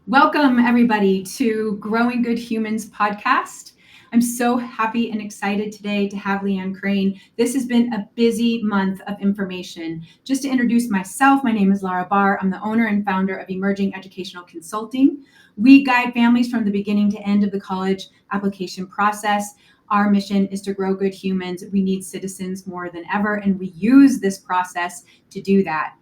Welcome, everybody, to Growing Good Humans podcast. I'm so happy and excited today to have Liane Crane. This has been a busy month of information. Just to introduce myself, my name is Barr. I'm the owner and founder of Emerging Educational Consulting. We guide families from the beginning to end of the college application process. Our mission is to grow good humans. We need citizens more than ever, and we use this process to do that.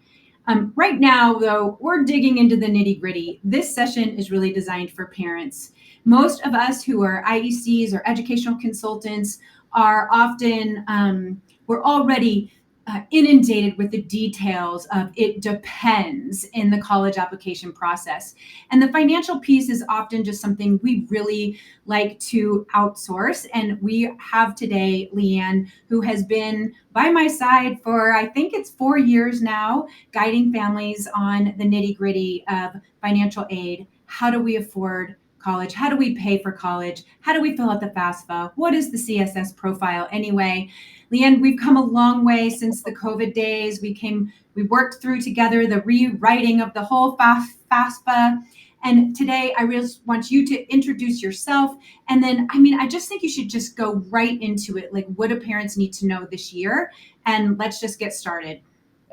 Right now, though, we're digging into the nitty-gritty. This session is really designed for parents. Most of us who are IECs or educational consultants are often, we're already inundated with the details of it depends in the college application process. And the financial piece is often just something we really like to outsource. And we have today Liane, who has been by my side for, I think it's 4 years now, guiding families on the nitty-gritty of financial aid. How do we afford college? How do we pay for college? How do we fill out the FAFSA? What is the CSS profile anyway? Liane, we've come a long way since the COVID days. We worked through together the rewriting of the whole FAFSA. And today I really want you to introduce yourself. And then, I just think you should just go right into it. Like, what do parents need to know this year? And let's just get started.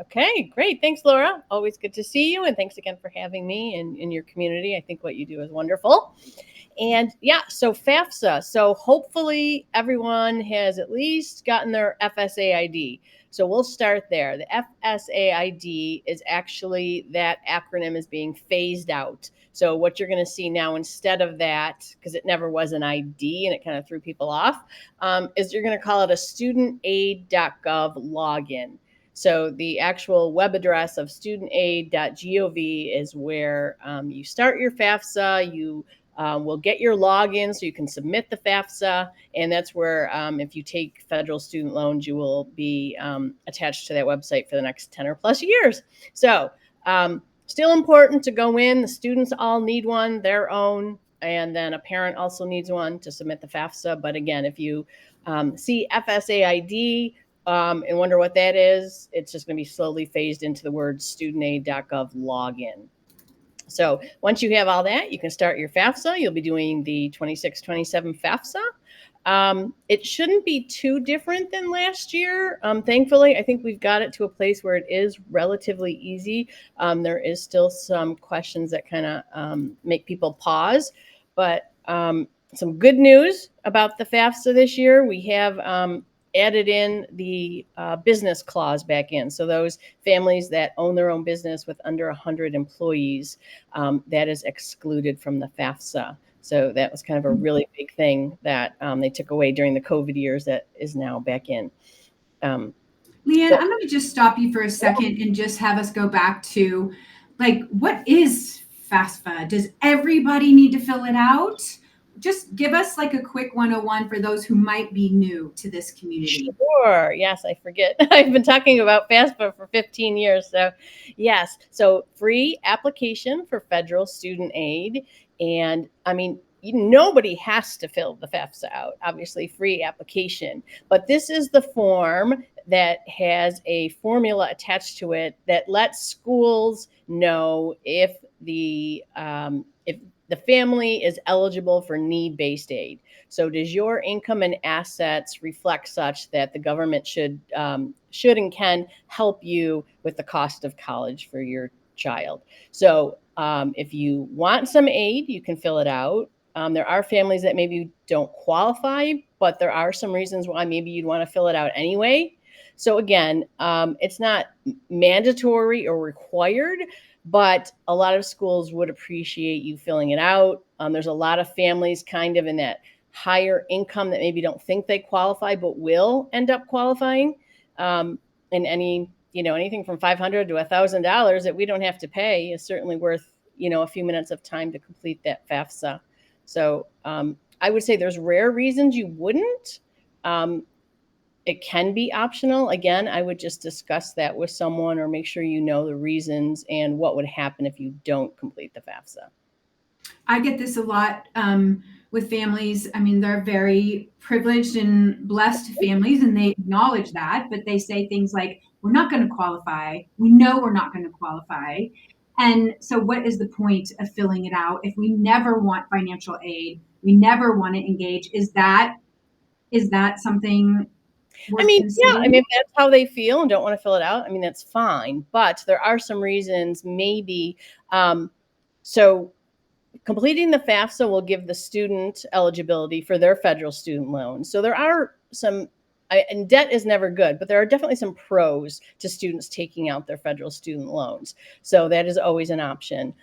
Okay, great. Thanks, Laura. Always good to see you. And thanks again for having me in your community. I think what you do is wonderful. And so FAFSA. So hopefully everyone has at least gotten their FSA ID. So we'll start there. The FSA ID is actually, that acronym is being phased out. So what you're going to see now instead of that, because it never was an ID and it kind of threw people off, is you're going to call it a studentaid.gov login. So the actual web address of studentaid.gov is where you start your FAFSA. You will get your login so you can submit the FAFSA. And that's where if you take federal student loans, you will be attached to that website for the next 10 or plus years. So still important to go in. The students all need one, their own. And then a parent also needs one to submit the FAFSA. But again, if you see FSA ID, and wonder what that is, it's just going to be slowly phased into the word studentaid.gov login. So once you have all that, you can start your FAFSA. You'll be doing the 26-27 FAFSA. It shouldn't be too different than last year. Thankfully, I think we've got it to a place where it is relatively easy. There is still some questions that kind of make people pause, but some good news about the FAFSA this year. We have added in the business clause back in. So those families that own their own business with under 100 employees, that is excluded from the FAFSA. So that was kind of a really big thing that they took away during the COVID years that is now back in. Liane, I'm going to just stop you for a second and just have us go back to, what is FAFSA? Does everybody need to fill it out? Just give us a quick 101 for those who might be new to this community. Sure. Yes, I forget. I've been talking about FAFSA for 15 years. So yes. So free application for federal student aid. And nobody has to fill the FAFSA out, obviously free application. But this is the form that has a formula attached to it that lets schools know if the family is eligible for need-based aid. So does your income and assets reflect such that the government should and can help you with the cost of college for your child? So if you want some aid, you can fill it out. There are families that maybe don't qualify, but there are some reasons why maybe you'd want to fill it out anyway. So again, it's not mandatory or required, but a lot of schools would appreciate you filling it out. There's a lot of families kind of in that higher income that maybe don't think they qualify, but will end up qualifying. And anything from $500 to $1,000 that we don't have to pay is certainly worth, a few minutes of time to complete that FAFSA. So I would say there's rare reasons you wouldn't. It can be optional. Again, I would just discuss that with someone or make sure you know the reasons and what would happen if you don't complete the FAFSA. I get this a lot with families. They're very privileged and blessed families, and they acknowledge that, but they say things like, we're not going to qualify. We know we're not going to qualify. And so what is the point of filling it out if we never want financial aid? We never want to engage. Is that something I worth mean, yeah, I considering? mean, if that's how they feel and don't want to fill it out, I mean, that's fine. But there are some reasons, maybe. So completing the FAFSA will give the student eligibility for their federal student loan. So there are some, and debt is never good, but there are definitely some pros to students taking out their federal student loans. So that is always an option.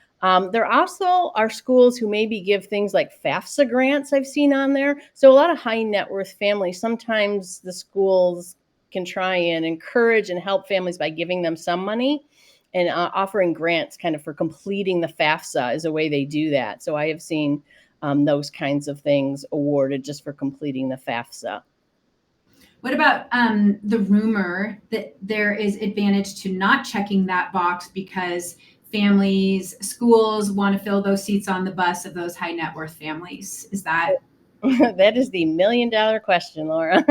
There also are schools who maybe give things like FAFSA grants I've seen on there. So a lot of high net worth families, sometimes the schools can try and encourage and help families by giving them some money, and offering grants kind of for completing the FAFSA is a way they do that. So I have seen those kinds of things awarded just for completing the FAFSA. What about the rumor that there is advantage to not checking that box because schools want to fill those seats on the bus of those high net worth families? Is that? That is the $1 million question, Laura.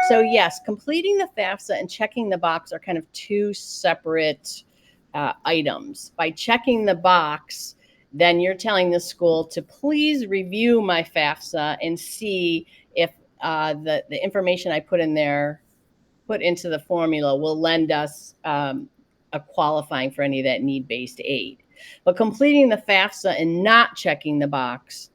So yes, completing the FAFSA and checking the box are kind of two separate items. By checking the box, then you're telling the school to please review my FAFSA and see if the information I put into the formula will lend us a qualifying for any of that need-based aid. But completing the FAFSA and not checking the box,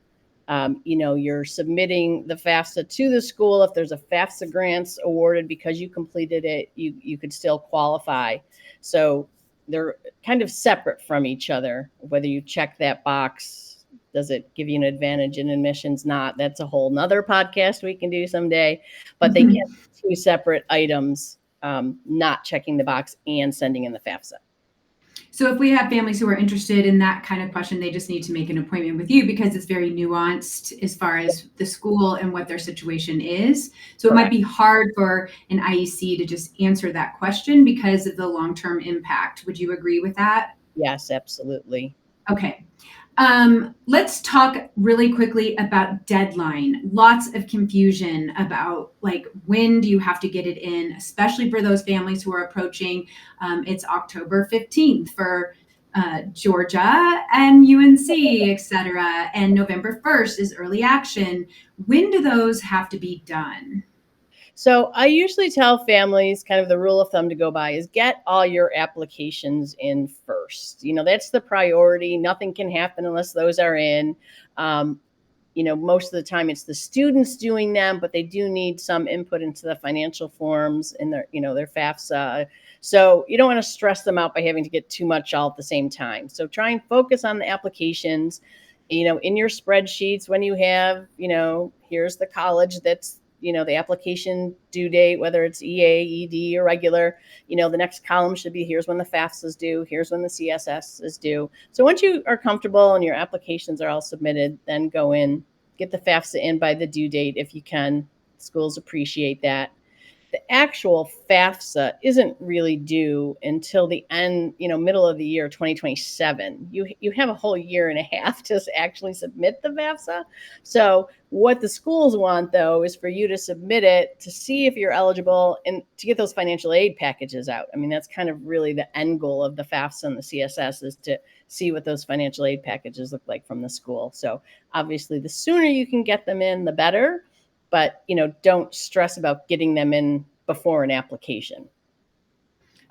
you're submitting the FAFSA to the school. If there's a FAFSA grants awarded because you completed it, you could still qualify. So they're kind of separate from each other. Whether you check that box, does it give you an advantage in admissions? Not. That's a whole nother podcast we can do someday. But they can be two separate items, not checking the box and sending in the FAFSA. So if we have families who are interested in that kind of question, they just need to make an appointment with you because it's very nuanced as far as the school and what their situation is. So it might be hard for an IEC to just answer that question because of the long-term impact. Would you agree with that? Yes, absolutely. Okay. Let's talk really quickly about deadline. Lots of confusion about like when do you have to get it in, especially for those families who are approaching. It's October 15th for Georgia and UNC, et cetera. And November 1st is early action. When do those have to be done? So I usually tell families, kind of the rule of thumb to go by is get all your applications in first. That's the priority. Nothing can happen unless those are in. Most of the time it's the students doing them, but they do need some input into the financial forms in their FAFSA. So you don't want to stress them out by having to get too much all at the same time. So try and focus on the applications, in your spreadsheets when you have, here's the college that's, the application due date, whether it's EA, ED, or regular, the next column should be here's when the FAFSA is due, here's when the CSS is due. So once you are comfortable and your applications are all submitted, then go in, get the FAFSA in by the due date if you can. Schools appreciate that. The actual FAFSA isn't really due until the end, middle of the year, 2027. You have a whole year and a half to actually submit the FAFSA. So what the schools want, though, is for you to submit it to see if you're eligible and to get those financial aid packages out. I mean, that's kind of really the end goal of the FAFSA and the CSS is to see what those financial aid packages look like from the school. So obviously, the sooner you can get them in, the better. But, don't stress about getting them in before an application.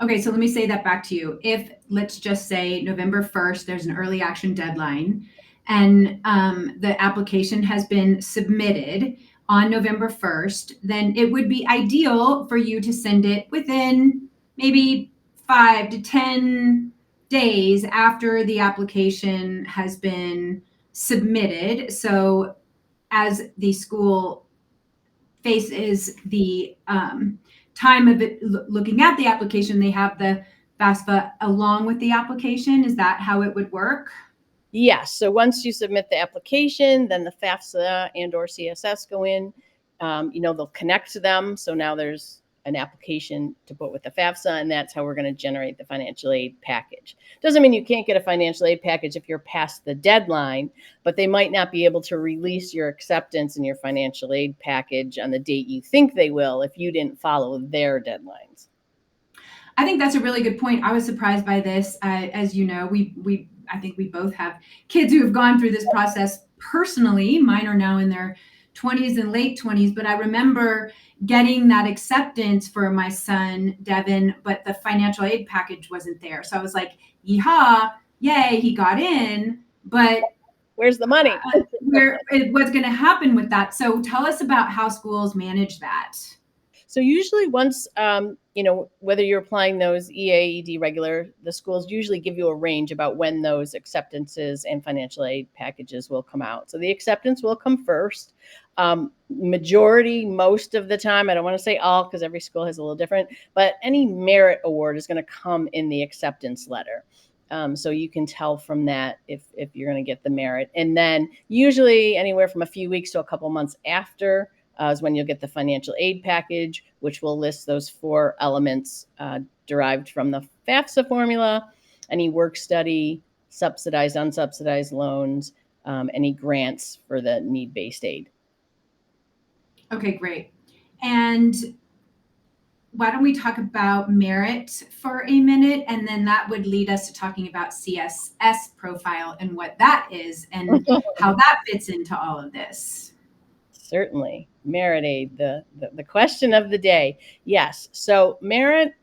Okay, so let me say that back to you. If, let's just say November 1st, there's an early action deadline, and the application has been submitted on November 1st, then it would be ideal for you to send it within maybe 5 to 10 days after the application has been submitted. So as the school faces the time of it looking at the application, they have the FAFSA along with the application. Is that how it would work? Yes. So once you submit the application, then the FAFSA and or CSS go in. They'll connect to them. So now there's an application to put with the FAFSA, and that's how we're going to generate the financial aid package. Doesn't mean you can't get a financial aid package if you're past the deadline, but they might not be able to release your acceptance and your financial aid package on the date you think they will if you didn't follow their deadlines. I think that's a really good point. I was surprised by this. As you know, I think we both have kids who have gone through this process personally. Mine are now in their 20s and late 20s, but I remember getting that acceptance for my son, Devin, but the financial aid package wasn't there. So I was like, yeehaw, yay, he got in, but where's the money? what's going to happen with that? So tell us about how schools manage that. So usually once, whether you're applying those EAED regular, the schools usually give you a range about when those acceptances and financial aid packages will come out. So the acceptance will come first. Majority, most of the time, I don't want to say all because every school has a little different, but any merit award is going to come in the acceptance letter. So you can tell from that if you're going to get the merit. And then usually anywhere from a few weeks to a couple months after is when you'll get the financial aid package, which will list those 4 elements derived from the FAFSA formula, any work study, subsidized, unsubsidized loans, any grants for the need-based aid. Okay, great. And why don't we talk about merit for a minute, and then that would lead us to talking about CSS profile and what that is and how that fits into all of this. Certainly. Merit aid, the question of the day. Yes. So merit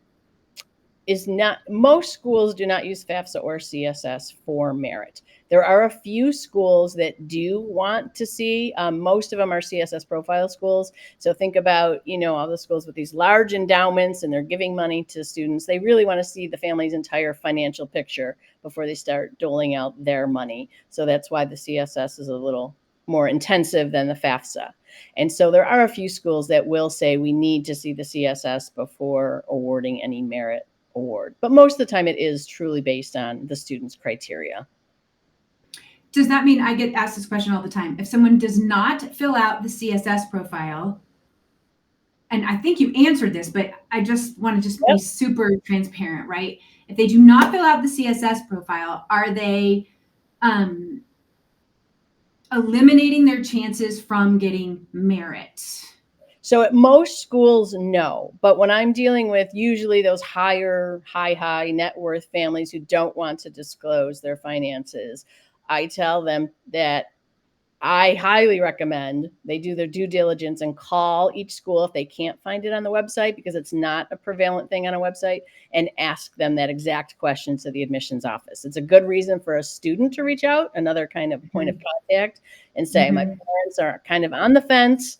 is not, most schools do not use FAFSA or CSS for merit. There are a few schools that do want to see, most of them are CSS profile schools. So think about, all the schools with these large endowments and they're giving money to students. They really want to see the family's entire financial picture before they start doling out their money. So that's why the CSS is a little more intensive than the FAFSA. And so there are a few schools that will say we need to see the CSS before awarding any merit award. But most of the time it is truly based on the student's criteria. Does that mean, I get asked this question all the time, if someone does not fill out the CSS profile, and I think you answered this, but I just want to be super transparent, right? If they do not fill out the CSS profile, are they eliminating their chances from getting merit? So at most schools, no. But when I'm dealing with usually those high net worth families who don't want to disclose their finances, I tell them that I highly recommend they do their due diligence and call each school if they can't find it on the website, because it's not a prevalent thing on a website, and ask them that exact question to the admissions office. It's a good reason for a student to reach out, another kind of point of contact, and say, my parents are kind of on the fence.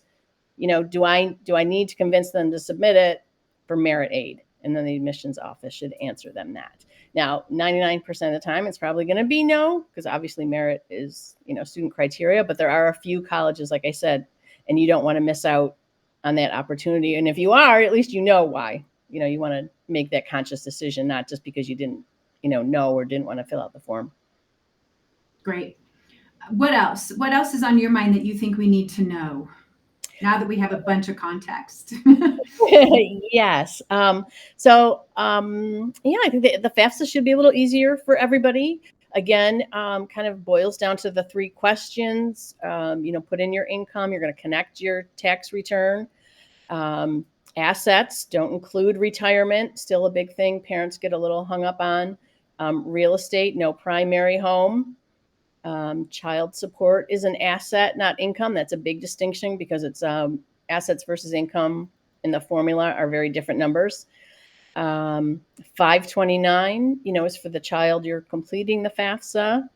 Do I need to convince them to submit it for merit aid? And then the admissions office should answer them that. Now, 99% of the time, it's probably going to be no, because obviously merit is, student criteria, but there are a few colleges, like I said, and you don't want to miss out on that opportunity. And if you are, at least you know why. You want to make that conscious decision, not just because you didn't, know or didn't want to fill out the form. Great. What else? What else is on your mind that you think we need to know now that we have a bunch of context? Yes. I think the FAFSA should be a little easier for everybody. Again, kind of boils down to the 3 questions. Put in your income. You're going to connect your tax return. Assets don't include retirement. Still a big thing parents get a little hung up on. Real estate, no primary home. Child support is an asset, not income. That's a big distinction because it's assets versus income in the formula are very different numbers. 529, is for the child you're completing the FAFSA.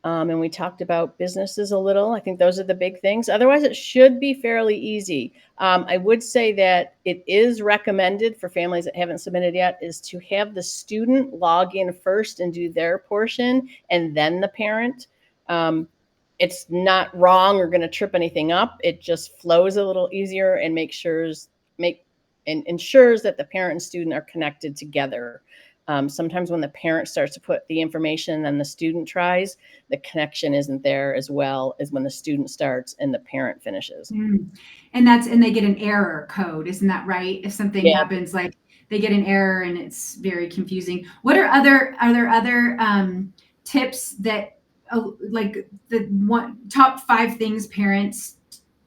And we talked about businesses a little. I think those are the big things. Otherwise, it should be fairly easy. I would say that it is recommended for families that haven't submitted yet is to have the student log in first and do their portion, and then the parent. It's not wrong or going to trip anything up. It just flows a little easier and ensures that the parent and student are connected together. Sometimes when the parent starts to put the information and the student tries, the connection isn't there as well as when the student starts and the parent finishes. And they get an error code, isn't that right? If something happens, like they get an error and it's very confusing. Are there other tips that like the top 5 things parents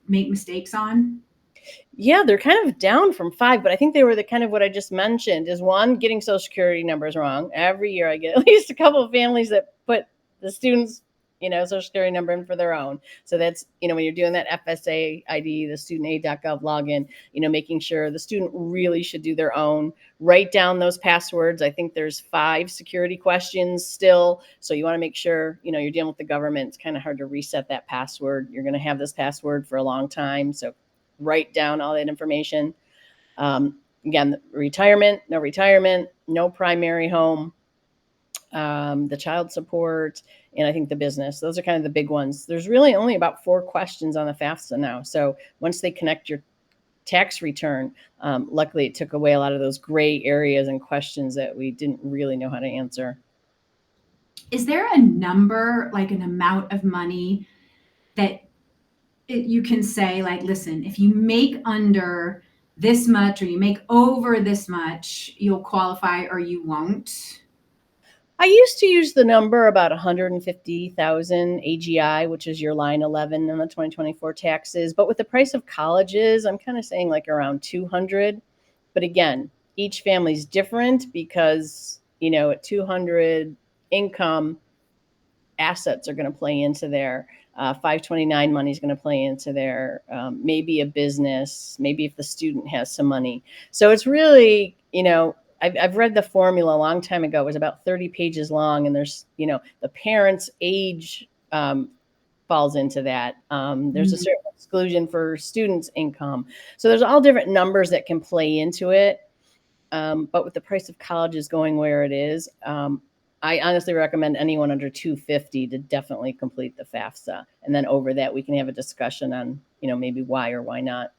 make mistakes on? Yeah, they're kind of down from 5, but I think they were the kind of what I just mentioned is one, getting social security numbers wrong. Every year I get at least a couple of families that put the students, social security number in for their own. So that's, when you're doing that FSA ID, the studentaid.gov login, making sure the student really should do their own, write down those passwords. I think there's 5 security questions still. So you want to make sure, you're dealing with the government. It's kind of hard to reset that password. You're going to have this password for a long time. So write down all that information. Again, retirement, no primary home, the child support, and I think the business. Those are kind of the big ones. There's really only about 4 questions on the FAFSA now. So once they connect your tax return, luckily it took away a lot of those gray areas and questions that we didn't really know how to answer. Is there a number, like an amount of money that you can say, like, listen, if you make under this much or you make over this much, you'll qualify or you won't? I used to use the number about 150,000 AGI, which is your line 11 in the 2024 taxes. But with the price of colleges, I'm kind of saying like around 200. But again, each family's different because, at 200 income, assets are going to play into there. 529 money is going to play into there. Maybe a business, maybe if the student has some money. So it's really, I've read the formula a long time ago. It was about 30 pages long, and there's, the parents' age falls into that. There's a certain exclusion for students' income. So there's all different numbers that can play into it. But with the price of colleges going where it is, I honestly recommend anyone under 250 to definitely complete the FAFSA. And then over that, we can have a discussion on, maybe why or why not.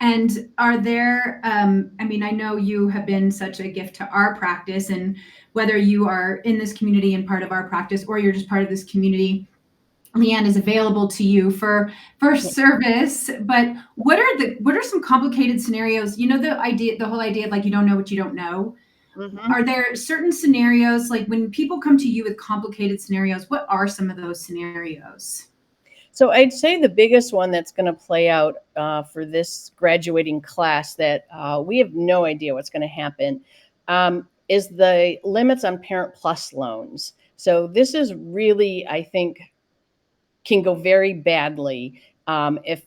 And are there, I know you have been such a gift to our practice, and whether you are in this community and part of our practice or you're just part of this community, Liane is available to you for service. But what are some complicated scenarios? The whole idea of like, you don't know what you don't know. Mm-hmm. Are there certain scenarios, like when people come to you with complicated scenarios, what are some of those scenarios? So I'd say the biggest one that's going to play out for this graduating class that we have no idea what's going to happen is the limits on Parent Plus loans. So this is really, I think, can go very badly if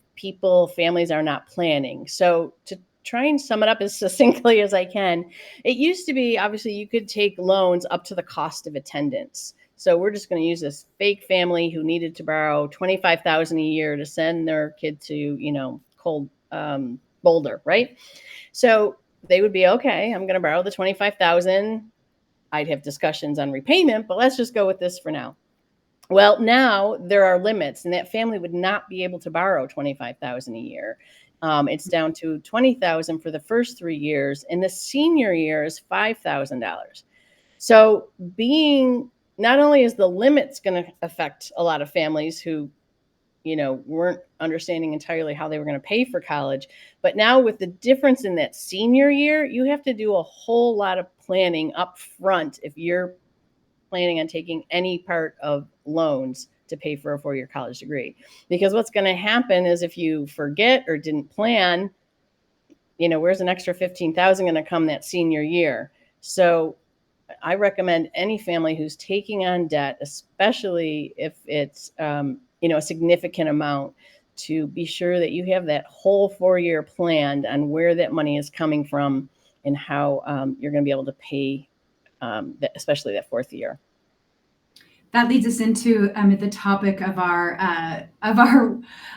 families are not planning. So to try and sum it up as succinctly as I can, it used to be, obviously, you could take loans up to the cost of attendance. So we're just going to use this fake family who needed to borrow $25,000 a year to send their kid to, cold Boulder, right? So they would be, okay, I'm going to borrow the $25,000. I'd have discussions on repayment, but let's just go with this for now. Well, now there are limits, and that family would not be able to borrow $25,000 a year. It's down to $20,000 for the first 3 years, and the senior year is $5,000. So not only is the limits going to affect a lot of families who, weren't understanding entirely how they were going to pay for college, but now with the difference in that senior year, you have to do a whole lot of planning up front if you're planning on taking any part of loans to pay for a 4-year college degree. Because what's going to happen is if you forget or didn't plan, where's an extra $15,000 going to come that senior year? So I recommend any family who's taking on debt, especially if it's, a significant amount, to be sure that you have that whole 4-year planned on where that money is coming from and how you're going to be able to pay, especially that 4th year. That leads us into the topic of our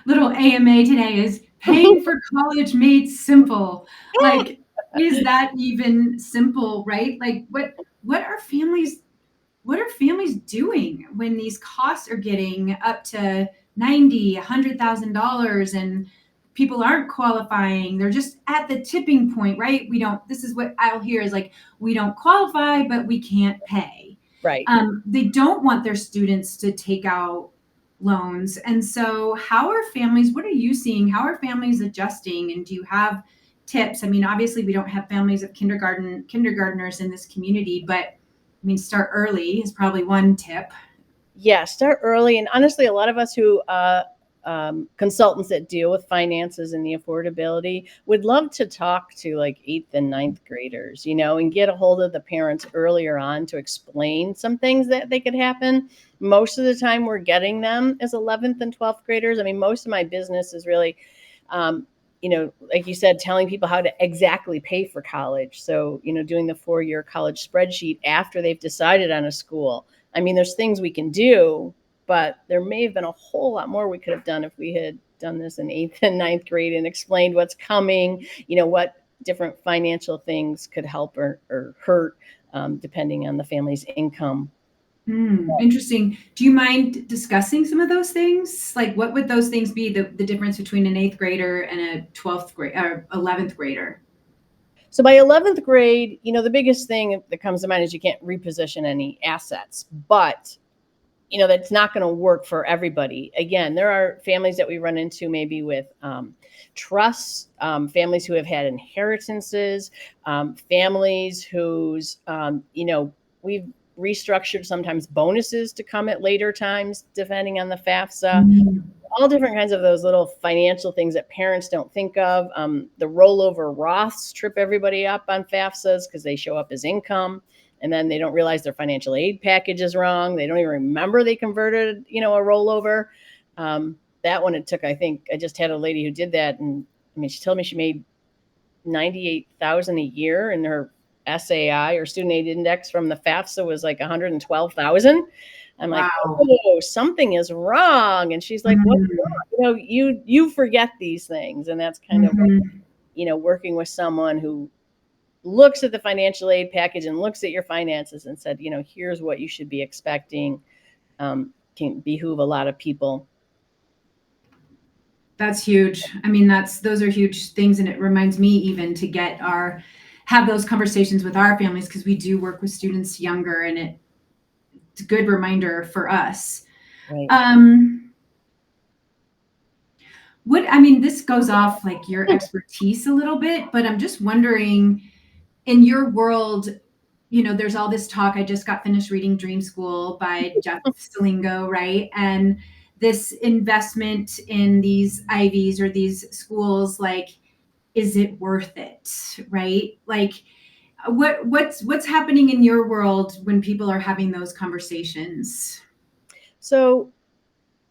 little AMA today is paying for college made simple. Like, is that even simple, right? Like, what are families doing when these costs are getting up to $90,000, $100,000 and people aren't qualifying? They're just at the tipping point, right? This is what I'll hear is like, we don't qualify, but we can't pay. Right. They don't want their students to take out loans. And so what are you seeing? How are families adjusting? And do you have tips? Obviously we don't have families of kindergartners in this community, but start early is probably one tip. Yeah, start early. And honestly, a lot of us who consultants that deal with finances and the affordability would love to talk to like 8th and 9th graders, and get a hold of the parents earlier on to explain some things that they could happen. Most of the time we're getting them as 11th and 12th graders. I mean, most of my business is really, like you said, telling people how to exactly pay for college. So, doing the 4-year college spreadsheet after they've decided on a school. I mean, there's things we can do, but there may have been a whole lot more we could have done if we had done this in 8th and 9th grade and explained what's coming, what different financial things could help or hurt, depending on the family's income. Interesting. Do you mind discussing some of those things? Like, what would those things be, the difference between an 8th grader and a 12th grade or 11th grader? So by 11th grade, the biggest thing that comes to mind is you can't reposition any assets, but that's not going to work for everybody. Again, there are families that we run into maybe with trusts, families who have had inheritances, families whose, we've restructured sometimes bonuses to come at later times, depending on the FAFSA. All different kinds of those little financial things that parents don't think of. The rollover Roths trip everybody up on FAFSAs because they show up as income. And then they don't realize their financial aid package is wrong. They don't even remember they converted, a rollover. That one, it took, I think, I just had a lady who did that. And I mean, she told me she made $98,000 a year, and her SAI or student aid index from the FAFSA was like 112,000. I'm like, Wow. oh, something is wrong. And she's like, what's wrong? You forget these things. And that's kind of, working with someone who looks at the financial aid package and looks at your finances and said, here's what you should be expecting, can behoove a lot of people. That's huge. I mean, those are huge things. And it reminds me even to have those conversations with our families, because we do work with students younger, and it's a good reminder for us. Right. This goes off like your expertise a little bit, but I'm just wondering, in your world, there's all this talk. I just got finished reading Dream School by Jeff Salingo, right? And this investment in these Ivies or these schools, like, is it worth it, right? Like, what's happening in your world when people are having those conversations? So,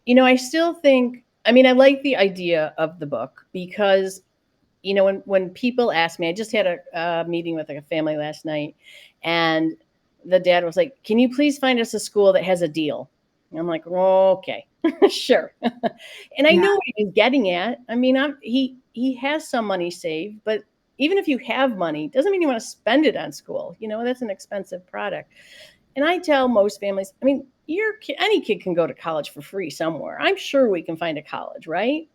I still think, I like the idea of the book because, when people ask me, I just had a meeting with a family last night, and the dad was like, can you please find us a school that has a deal? And I'm like, oh, okay, sure. And I know what he's getting at. I mean, he has some money saved, but even if you have money, doesn't mean you want to spend it on school. That's an expensive product. And I tell most families, any kid can go to college for free somewhere. I'm sure we can find a college, right?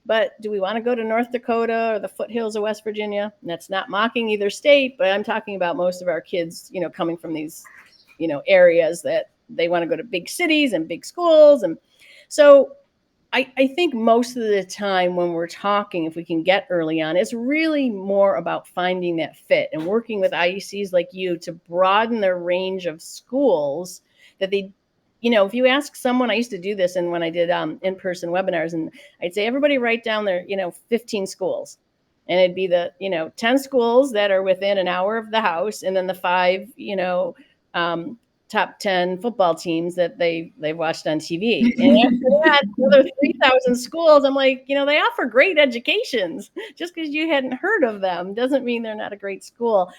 But do we want to go to North Dakota or the foothills of West Virginia? And that's not mocking either state, but I'm talking about most of our kids, coming from these, areas that they want to go to big cities and big schools. And so I think most of the time when we're talking, if we can get early on, it's really more about finding that fit and working with IECs like you to broaden their range of schools that they, if you ask someone, I used to do this, and when I did in-person webinars, and I'd say, everybody write down their, 15 schools. And it'd be the, 10 schools that are within an hour of the house, and then the 5, top 10 football teams that they've watched on TV. And after that, another 3,000 schools, I'm like, they offer great educations. Just because you hadn't heard of them doesn't mean they're not a great school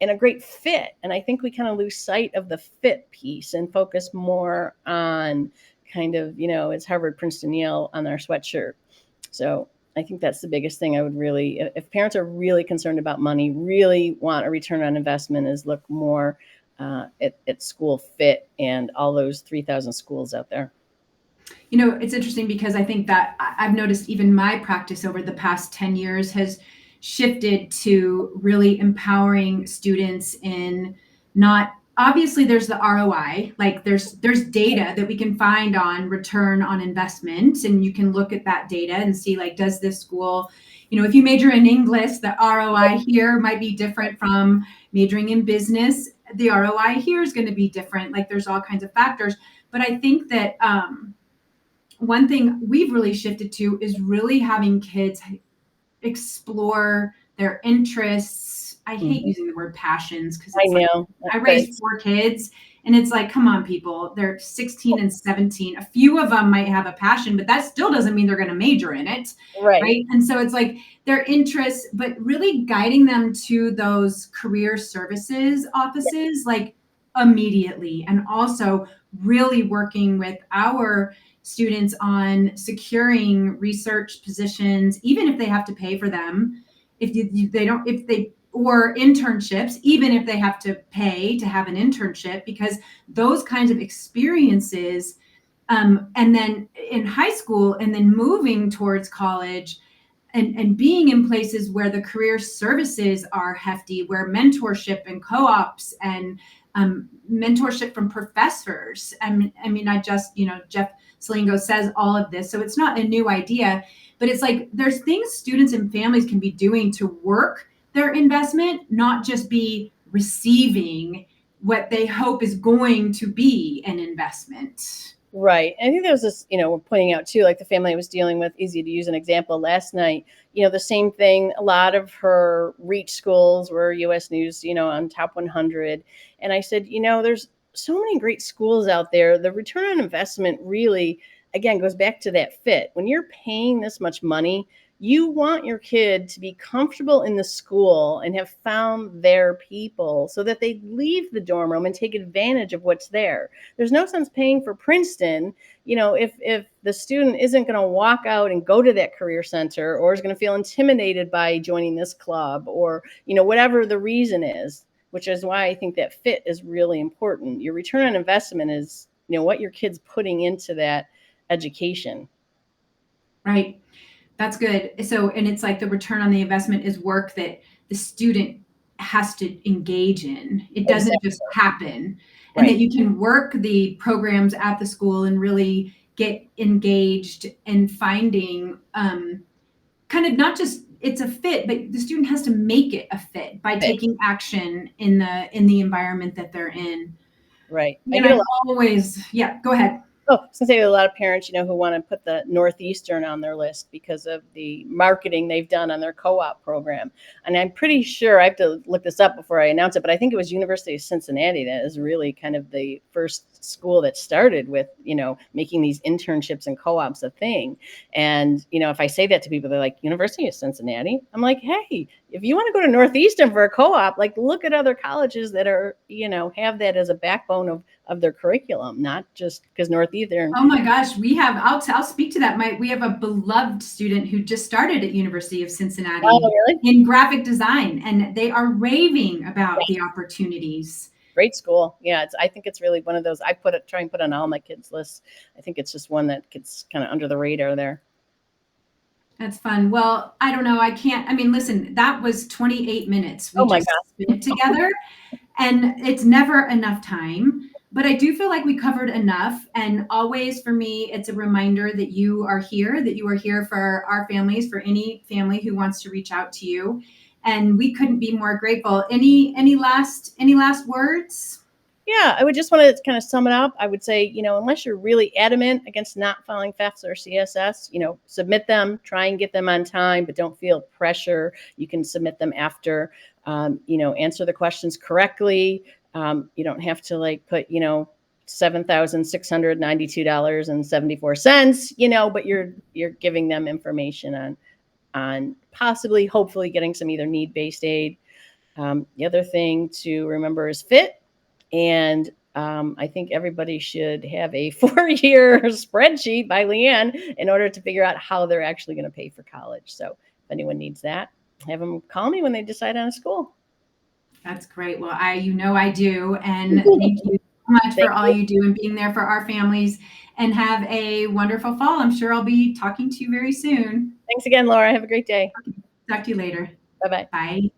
and a great fit. And I think we kind of lose sight of the fit piece and focus more on kind of, it's Harvard, Princeton, Yale on our sweatshirt. So I think that's the biggest thing I would really, if parents are really concerned about money, really want a return on investment, is look more at school fit and all those 3,000 schools out there. It's interesting because I think that I've noticed even my practice over the past 10 years has shifted to really empowering students in not, obviously there's the ROI, like there's data that we can find on return on investment, and you can look at that data and see, like, does this school, if you major in English, the ROI here might be different from majoring in business. The ROI here is going to be different. Like, there's all kinds of factors. But I think that one thing we've really shifted to is really having kids explore their interests. I hate using the word passions because I it's like know. I raised 4 kids and it's like, come on, people. They're 16 and 17. A few of them might have a passion, but that still doesn't mean they're going to major in it. Right. And so it's like their interests, but really guiding them to those career services offices like immediately. And also really working with our students on securing research positions, even if they have to pay for them, or internships, even if they have to pay to have an internship, because those kinds of experiences, and then in high school and then moving towards college, and being in places where the career services are hefty, where mentorship and co-ops and mentorship from professors. I mean, Jeff Slingo says all of this, so it's not a new idea, but it's like there's things students and families can be doing to work their investment, not just be receiving what they hope is going to be an investment. Right. I think there was this, we're pointing out too, like the family I was dealing with, easy to use an example last night, the same thing. A lot of her reach schools were US News, on top 100. And I said, there's so many great schools out there. The return on investment really, again, goes back to that fit. When you're paying this much money, you want your kid to be comfortable in the school and have found their people so that they leave the dorm room and take advantage of what's there. There's no sense paying for Princeton, if the student isn't going to walk out and go to that career center, or is going to feel intimidated by joining this club, or, whatever the reason is, which is why I think that fit is really important. Your return on investment is, what your kid's putting into that education. Right. That's good. So, and it's like the return on the investment is work that the student has to engage in. It doesn't just happen. And that you can work the programs at the school and really get engaged in finding kind of not just it's a fit, but the student has to make it a fit by taking action in the environment that they're in. Right. And go ahead. Oh, I was going to say a lot of parents, who want to put the Northeastern on their list because of the marketing they've done on their co-op program. And I'm pretty sure, I have to look this up before I announce it, but I think it was University of Cincinnati that is really kind of the first school that started with, making these internships and co-ops a thing. And, if I say that to people, they're like, University of Cincinnati? I'm like, hey, if you want to go to Northeastern for a co-op, like look at other colleges that are, have that as a backbone of their curriculum, not just because Northeastern. Oh my gosh, I'll speak to that. We have a beloved student who just started at University of Cincinnati in graphic design, and they are raving about the opportunities. Great school. Yeah, I think it's really one of those. I try and put on all my kids' lists. I think it's just one that gets kind of under the radar there. That's fun. Well, I don't know. Listen, that was 28 minutes we just spent together, and it's never enough time. But I do feel like we covered enough. And always for me, it's a reminder that you are here for our families, for any family who wants to reach out to you. And we couldn't be more grateful. Any last words? Yeah, I would just want to kind of sum it up. I would say, unless you're really adamant against not filing FAFSA or CSS, submit them, try and get them on time, but don't feel pressure. You can submit them after, answer the questions correctly. You don't have to put, $7,692.74, but you're giving them information on possibly, hopefully getting some either need-based aid. The other thing to remember is fit. And I think everybody should have a 4-year spreadsheet by Liane in order to figure out how they're actually going to pay for college. So if anyone needs that, have them call me when they decide on a school. That's great. Well, I do. And thank you so much for all you do and being there for our families, and have a wonderful fall. I'm sure I'll be talking to you very soon. Thanks again, Laura. Have a great day. Talk to you later. Bye-bye. Bye.